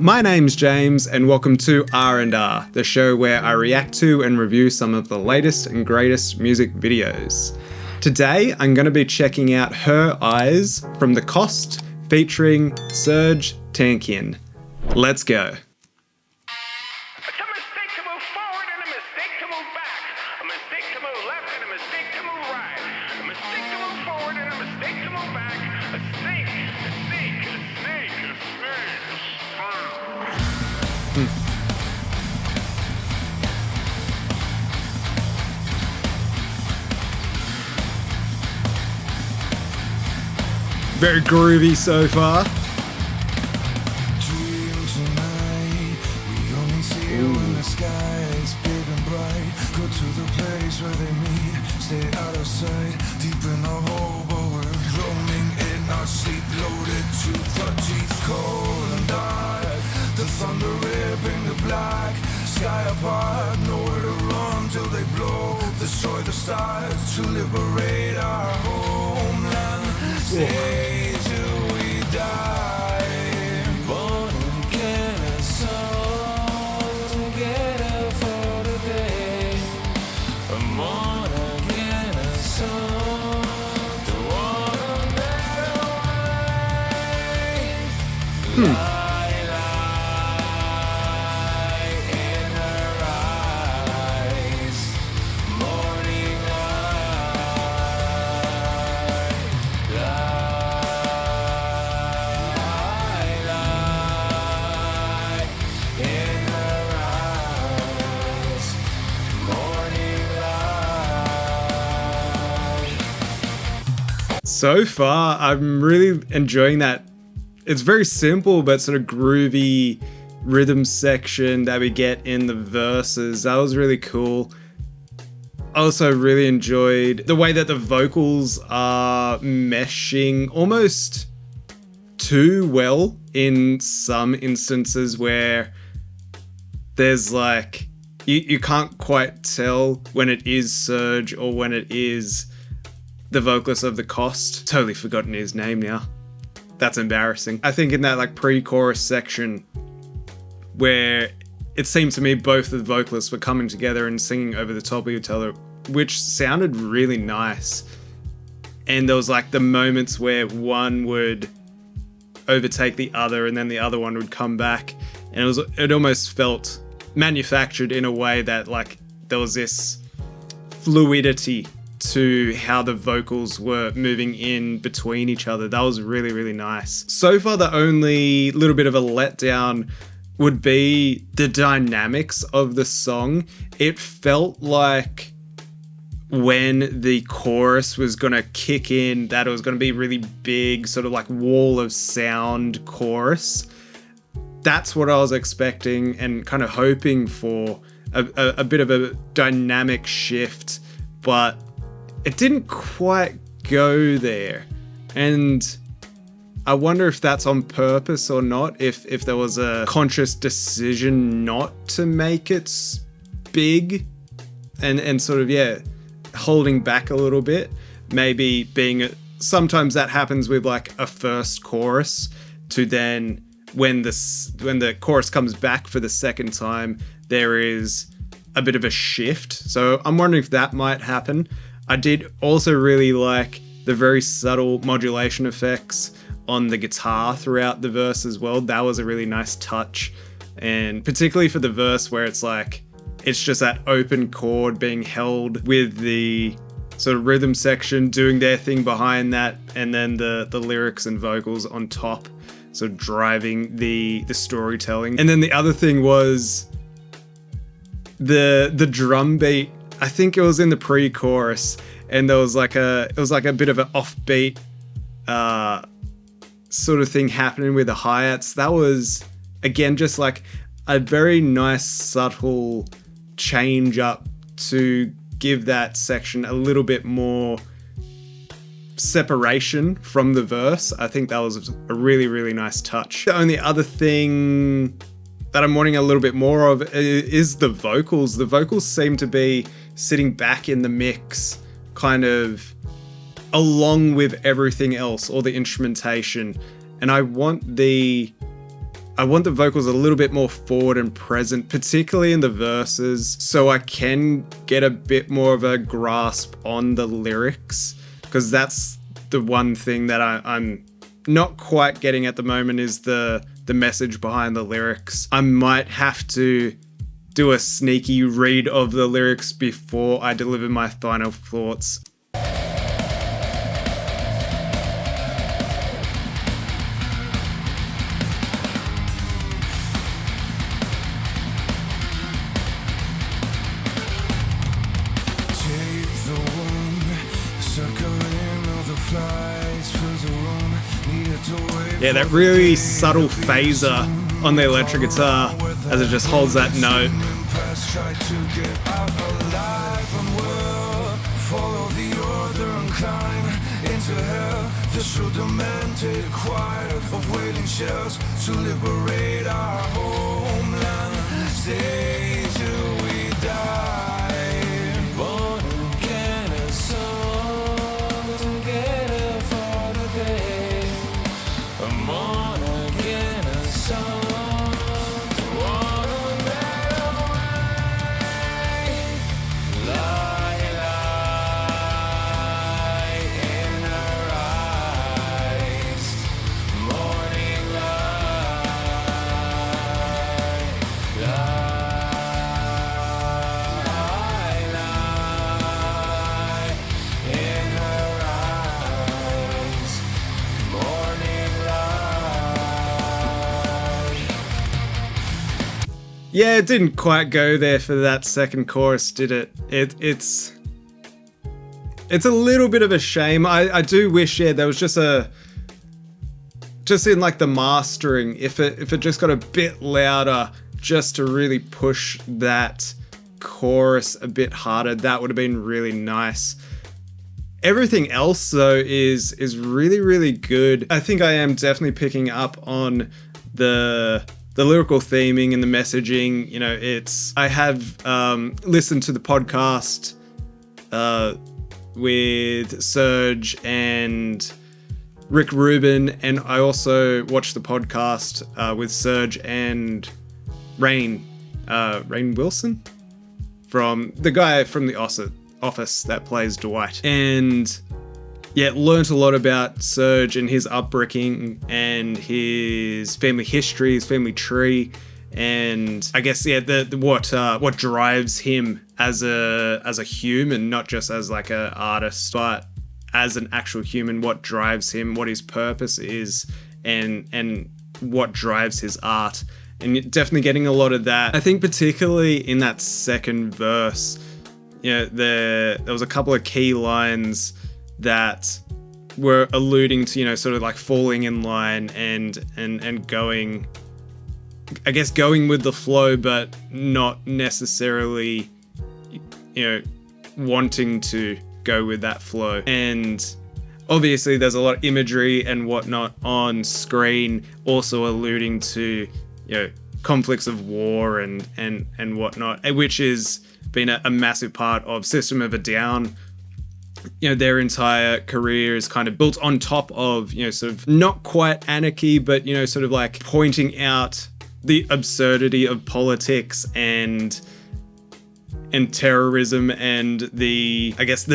My name's James and welcome to R&R, the show where I react to and review some of the latest and greatest music videos. Today I'm going to be checking out Her Eyes from The Cost featuring Serj Tankian. Let's go. Very groovy so far. The thunder ripping the black sky apart, nowhere to run till they blow. Destroy the stars to liberate our homeland. Stay till we die. Born again a song together for the day. Born again a song to want a better way. So far, I'm really enjoying that. It's very simple, but sort of groovy rhythm section that we get in the verses. That was really cool. I also really enjoyed the way that the vocals are meshing almost too well in some instances where there's like, you can't quite tell when it is Serj or when it is the vocalist of The Cost. Totally forgotten his name now. That's embarrassing. I think in that like pre-chorus section where it seemed to me both the vocalists were coming together and singing over the top of each other, which sounded really nice. And there was like the moments where one would overtake the other and then the other one would come back. And it almost felt manufactured in a way that like there was this fluidity to how the vocals were moving in between each other. That was really, really nice. So far, the only little bit of a letdown would be the dynamics of the song. It felt like when the chorus was gonna kick in, that it was gonna be really big, sort of like wall of sound chorus. That's what I was expecting and kind of hoping for, a bit of a dynamic shift, but it didn't quite go there. And I wonder if that's on purpose or not, if there was a conscious decision not to make it big and sort of, yeah, holding back a little bit. Maybe sometimes that happens with like a first chorus to then when the chorus comes back for the second time, there is a bit of a shift. So I'm wondering if that might happen. I did also really like the very subtle modulation effects on the guitar throughout the verse as well. That was a really nice touch. And particularly for the verse where it's like, it's just that open chord being held with the sort of rhythm section doing their thing behind that, and then the lyrics and vocals on top, sort of driving the storytelling. And then the other thing was the drum beat. I think it was in the pre-chorus, and there was like it was like a bit of an offbeat sort of thing happening with the hi-hats. That was again just like a very nice subtle change up to give that section a little bit more separation from the verse. I think that was a really, really nice touch. The only other thing that I'm wanting a little bit more of is the vocals. The vocals seem to be sitting back in the mix, kind of along with everything else, all the instrumentation. And I want I want the vocals a little bit more forward and present, particularly in the verses, so I can get a bit more of a grasp on the lyrics, because that's the one thing that I'm not quite getting at the moment, is the message behind the lyrics. I might have to do a sneaky read of the lyrics before I deliver my final thoughts. Yeah, that really subtle phaser on the electric guitar as it just holds that note. Follow the order and climb into hell. The demented quiet of wailing shells to liberate our homeland. Stay till we die. Born again, a song together for the day. I'm born again, a song. Yeah, it didn't quite go there for that second chorus, did it? It's a little bit of a shame. I do wish, yeah, there was just in like the mastering, if it just got a bit louder, just to really push that chorus a bit harder, that would have been really nice. Everything else though is really, really good. I think I am definitely picking up on the lyrical theming and the messaging. You know, I have listened to the podcast with Serj and Rick Rubin, and I also watched the podcast with Serj and Rainn Wilson, from the guy from the Office that plays Dwight. And yeah, learnt a lot about Serj and his upbringing and his family history, his family tree, and I guess what drives him as a human, not just as like an artist, but as an actual human. What drives him, what his purpose is, and what drives his art. And definitely getting a lot of that. I think particularly in that second verse, you know, there was a couple of key lines that were alluding to, you know, sort of like falling in line and going, I guess, going with the flow, but not necessarily, you know, wanting to go with that flow. And obviously there's a lot of imagery and whatnot on screen also alluding to, you know, conflicts of war and whatnot, which has been a massive part of System of a Down. You know, their entire career is kind of built on top of, you know, sort of not quite anarchy, but, you know, sort of like pointing out the absurdity of politics and terrorism and the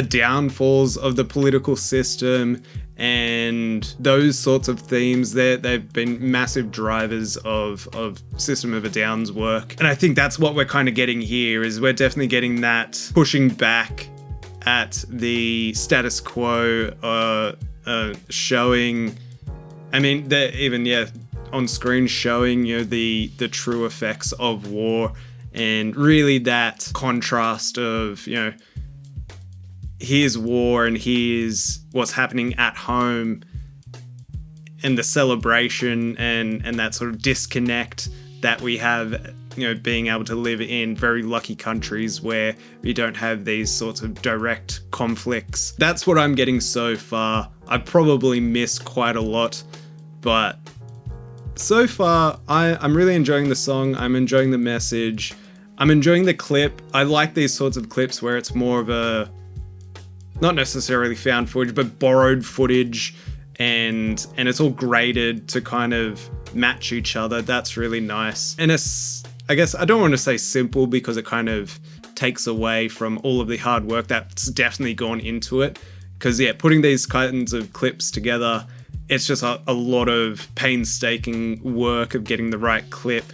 downfalls of the political system and those sorts of themes. They've been massive drivers of System of a Down's work. And I think that's what we're kind of getting here, is we're definitely getting that pushing back at the status quo, showing, I mean, they're even, on screen showing, you know, the true effects of war, and really that contrast of, you know, here's war and here's what's happening at home, and the celebration and that sort of disconnect that we have, you know, being able to live in very lucky countries where we don't have these sorts of direct conflicts. That's what I'm getting so far. I probably miss quite a lot, but so far I'm really enjoying the song. I'm enjoying the message. I'm enjoying the clip. I like these sorts of clips where it's more of a, not necessarily found footage, but borrowed footage, and it's all graded to kind of match each other. That's really nice. And it's, I guess I don't want to say simple because it kind of takes away from all of the hard work that's definitely gone into it. Because yeah, putting these kinds of clips together, it's just a lot of painstaking work of getting the right clip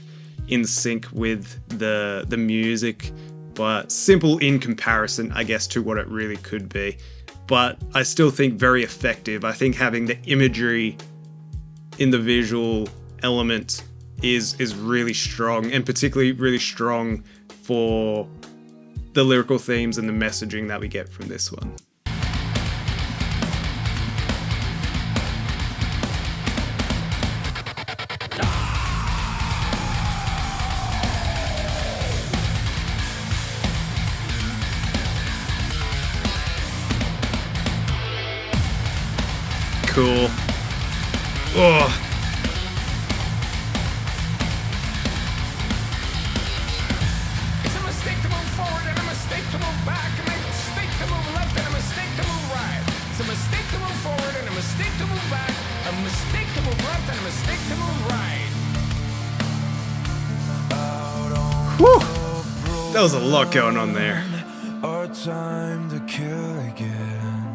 in sync with the music, but simple in comparison, I guess, to what it really could be. But I still think very effective. I think having the imagery in the visual element is really strong, and particularly really strong for the lyrical themes and the messaging that we get from this one. Cool. Oh. It's a mistake to move forward and a mistake to move back, and a mistake to move left and a mistake to move right. It's a mistake to move forward and a mistake to move back, a mistake to move left and a mistake to move right. Whew. That was a lot going on there. Our time to kill again.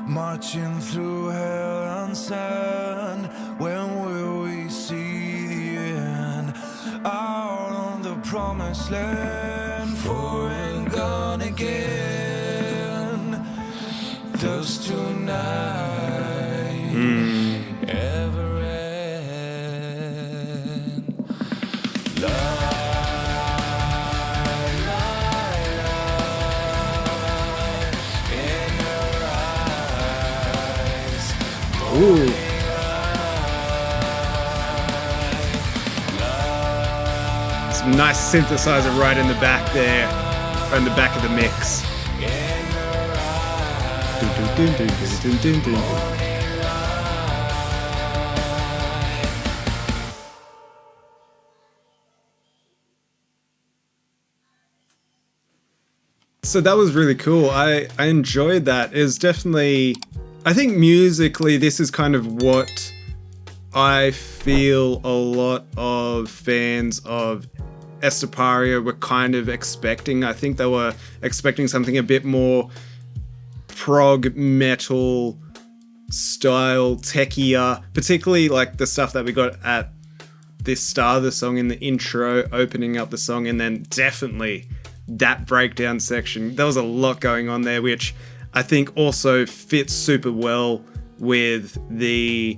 Marching through hell and sand. When will we see the end? Out on the promised land, for and gone again. Does tonight ever end? Ooh. Some nice synthesizer right in the back there, right in the back of the mix. So that was really cool. I enjoyed that. It's definitely, I think musically this is kind of what I feel a lot of fans of Esteparia were kind of expecting. I think they were expecting something a bit more prog metal style, techier, particularly like the stuff that we got at this start of the song in the intro, opening up the song, and then definitely that breakdown section. There was a lot going on there, which I think also fits super well with the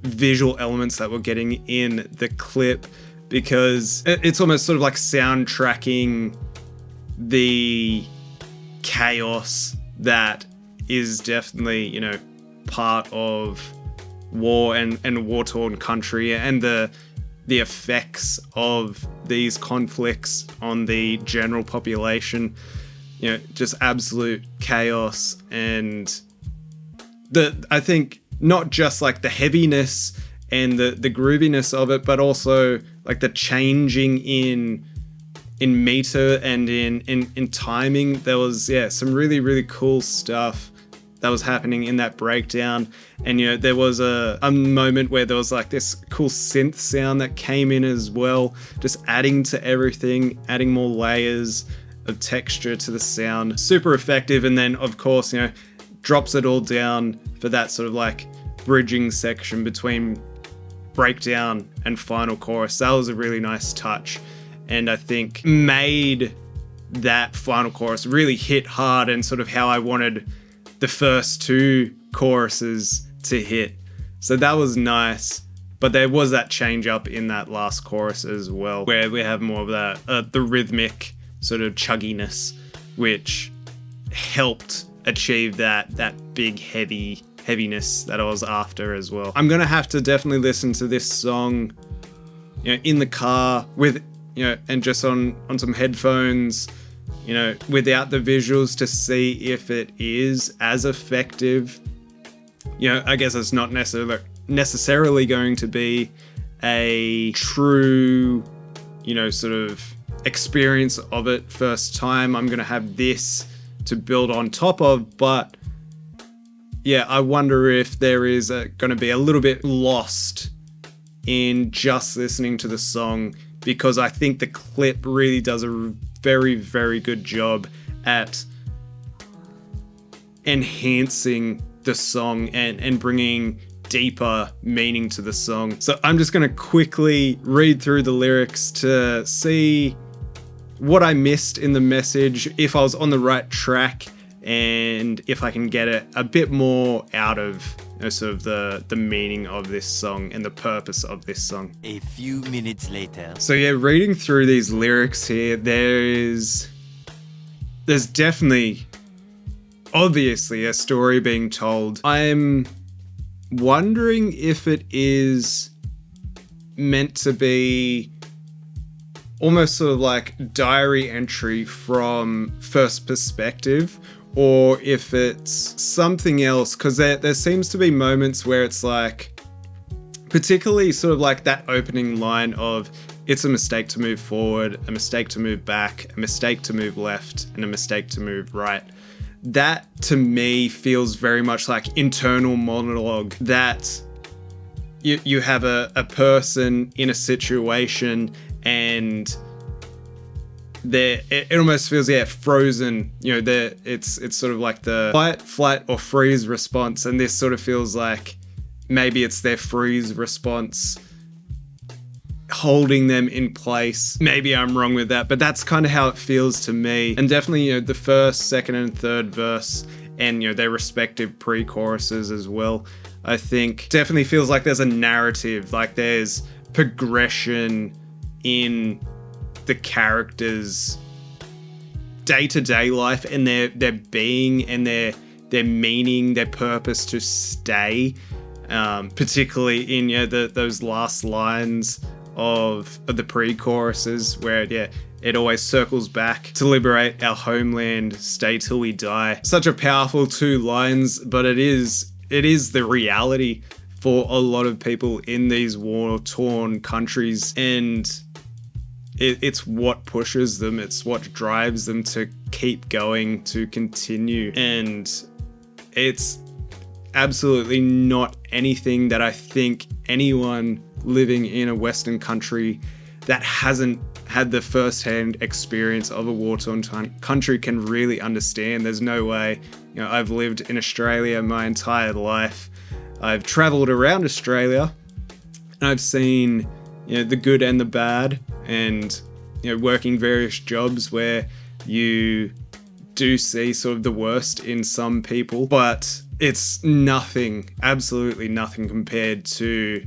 visual elements that we're getting in the clip, because it's almost sort of like soundtracking the chaos that is definitely, you know, part of war and war-torn country, and the effects of these conflicts on the general population. You know, just absolute chaos, and I think not just like the heaviness and the grooviness of it, but also like the changing in meter and in timing. There was some really cool stuff that was happening in that breakdown. And you know, there was a moment where there was like this cool synth sound that came in as well, just adding to everything, adding more layers of texture to the sound. Super effective. And then of course, you know, drops it all down for that sort of like bridging section between breakdown and final chorus. That was a really nice touch, and I think made that final chorus really hit hard, and sort of how I wanted the first two choruses to hit. So that was nice. But there was that change up in that last chorus as well, where we have more of that the rhythmic sort of chugginess, which helped achieve that big heaviness that I was after as well. I'm gonna have to definitely listen to this song, you know, in the car with, you know, and just on some headphones, you know, without the visuals, to see if it is as effective. You know, I guess it's not necessarily going to be a true, you know, sort of experience of it first time. I'm going to have this to build on top of, but yeah, I wonder if there is going to be a little bit lost in just listening to the song, because I think the clip really does a very, very good job at enhancing the song and bringing deeper meaning to the song. So I'm just going to quickly read through the lyrics to see what I missed in the message, if I was on the right track, and if I can get a bit more out of sort of the meaning of this song and the purpose of this song. A few minutes later. So yeah, reading through these lyrics here, there's definitely, obviously, a story being told. I'm wondering if it is meant to be almost sort of like diary entry from first perspective, or if it's something else, because there seems to be moments where it's like, particularly sort of like that opening line of, it's a mistake to move forward, a mistake to move back, a mistake to move left, and a mistake to move right. That to me feels very much like internal monologue, that you have a person in a situation and it almost feels frozen. It's sort of like the fight, flight, or freeze response, and this sort of feels like maybe it's their freeze response holding them in place. Maybe I'm wrong with that, but that's kind of how it feels to me. And definitely, the first, second, and third verse, and their respective pre-choruses as well, I think definitely feels like there's a narrative, like there's progression in the characters' day-to-day life and their being and their meaning, their purpose to stay, particularly in those last lines of the pre-choruses, where it always circles back to liberate our homeland, stay till we die. Such a powerful two lines, but it is the reality for a lot of people in these war-torn countries, and it's what pushes them, it's what drives them to keep going, to continue. And it's absolutely not anything that I think anyone living in a Western country that hasn't had the first-hand experience of a war-torn country can really understand. There's no way. I've lived in Australia my entire life. I've traveled around Australia, and I've seen the good and the bad, and working various jobs where you do see sort of the worst in some people, but it's nothing, absolutely nothing, compared to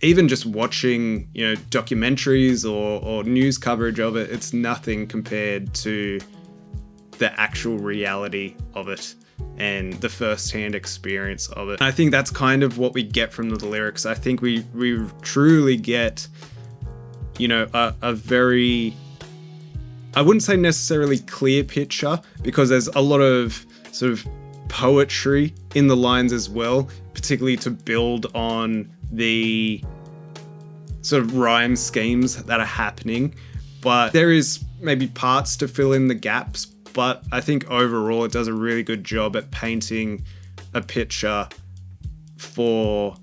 even just watching documentaries or news coverage of it. It's nothing compared to the actual reality of it and the first-hand experience of it. I think that's kind of what we get from the lyrics. I think we truly get a very, I wouldn't say necessarily clear picture, because there's a lot of sort of poetry in the lines as well, particularly to build on the sort of rhyme schemes that are happening. But there is maybe parts to fill in the gaps, but I think overall it does a really good job at painting a picture for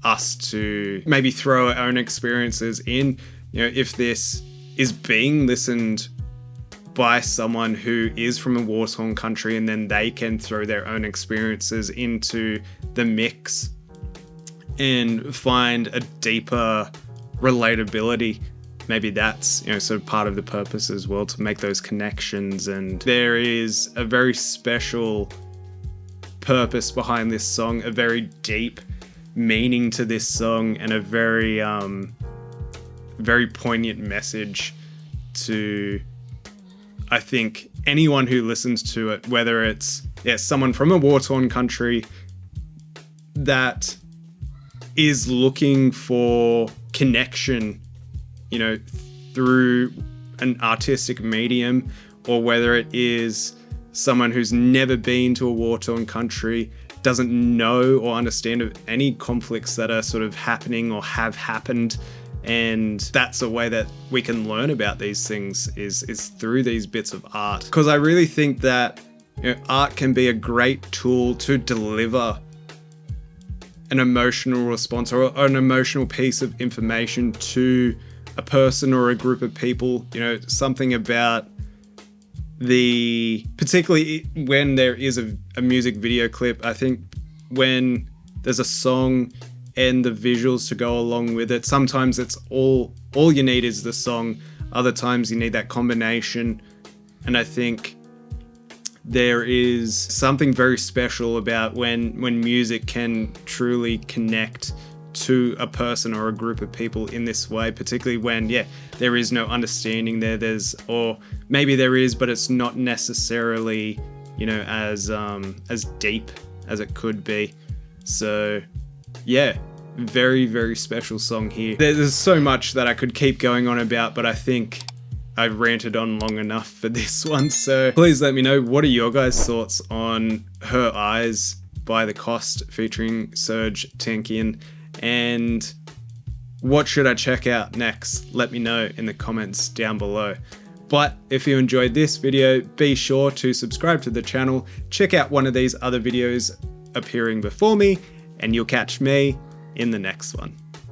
us to maybe throw our own experiences in. If this is being listened by someone who is from a war-torn country, and then they can throw their own experiences into the mix and find a deeper relatability. Maybe that's sort of part of the purpose as well, to make those connections. And there is a very special purpose behind this song, a very deep meaning to this song, and a very very poignant message to, I think, anyone who listens to it, whether it's someone from a war-torn country that is looking for connection, through an artistic medium, or whether it is someone who's never been to a war-torn country, doesn't know or understand of any conflicts that are sort of happening or have happened. And that's a way that we can learn about these things is through these bits of art. Because I really think that You know, art can be a great tool to deliver an emotional response or an emotional piece of information to a person or a group of people. You know, something about particularly when there is a music video clip. I think when there's a song and the visuals to go along with it, sometimes it's all you need is the song. Other times you need that combination. And I think there is something very special about when music can truly connect to a person or a group of people in this way, particularly when, there is no understanding there. Or maybe there is, but it's not necessarily, as deep as it could be. So, very, very special song here. There's so much that I could keep going on about, but I think I've ranted on long enough for this one. So please let me know, what are your guys' thoughts on Her Eyes by The Cost featuring Serj Tankian? And what should I check out next? Let me know in the comments down below. But if you enjoyed this video, be sure to subscribe to the channel, check out one of these other videos appearing before me, and you'll catch me in the next one.